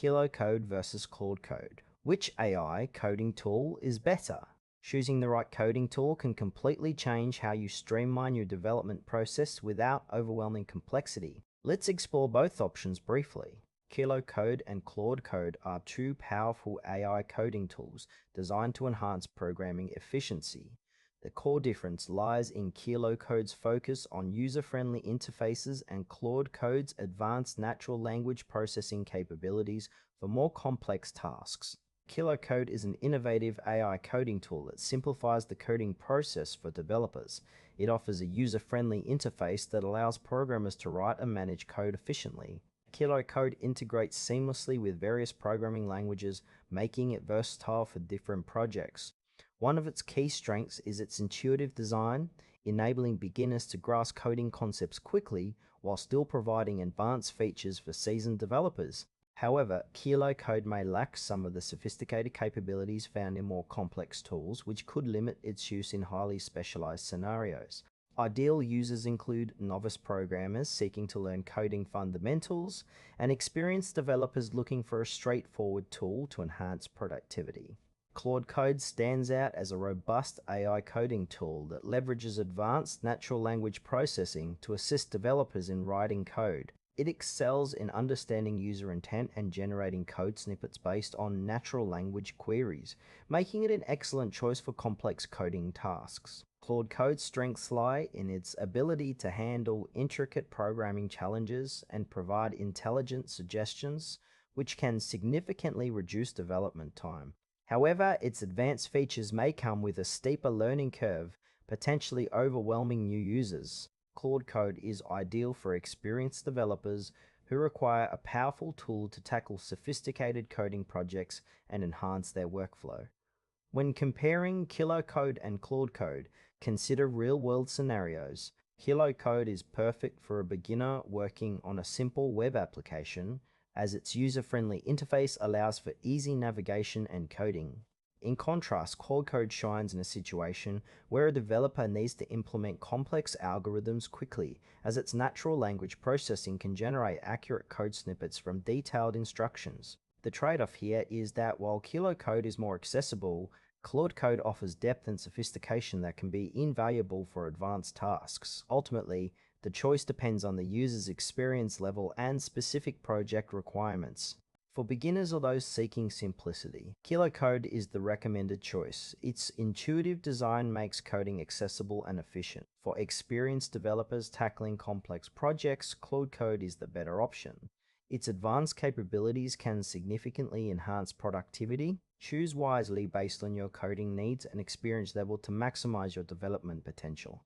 Code versus Claude Code. Which AI coding tool is better? Choosing the right coding tool can completely change how you streamline your development process without overwhelming complexity. Let's explore both options briefly. Code and Claude Code are two powerful AI coding tools designed to enhance programming efficiency. The core difference lies in Code's focus on user-friendly interfaces and Claude Code's advanced natural language processing capabilities for more complex tasks. Code is an innovative AI coding tool that simplifies the coding process for developers. It offers a user-friendly interface that allows programmers to write and manage code efficiently. Code integrates seamlessly with various programming languages, making it versatile for different projects. One of its key strengths is its intuitive design, enabling beginners to grasp coding concepts quickly while still providing advanced features for seasoned developers. However, Code may lack some of the sophisticated capabilities found in more complex tools, which could limit its use in highly specialized scenarios. Ideal users include novice programmers seeking to learn coding fundamentals and experienced developers looking for a straightforward tool to enhance productivity. Claude Code stands out as a robust AI coding tool that leverages advanced natural language processing to assist developers in writing code. It excels in understanding user intent and generating code snippets based on natural language queries, making it an excellent choice for complex coding tasks. Claude Code's strengths lie in its ability to handle intricate programming challenges and provide intelligent suggestions, which can significantly reduce development time. However, its advanced features may come with a steeper learning curve, potentially overwhelming new users. Claude Code is ideal for experienced developers who require a powerful tool to tackle sophisticated coding projects and enhance their workflow. When comparing Code and Claude Code, consider real-world scenarios. Code is perfect for a beginner working on a simple web application, as its user-friendly interface allows for easy navigation and coding. In contrast, Claude Code shines in a situation where a developer needs to implement complex algorithms quickly, as its natural language processing can generate accurate code snippets from detailed instructions. The trade-off here is that while Code is more accessible, Claude Code offers depth and sophistication that can be invaluable for advanced tasks. Ultimately, the choice depends on the user's experience level and specific project requirements. For beginners or those seeking simplicity, Code is the recommended choice. Its intuitive design makes coding accessible and efficient. For experienced developers tackling complex projects, Claude Code is the better option. Its advanced capabilities can significantly enhance productivity. Choose wisely based on your coding needs and experience level to maximize your development potential.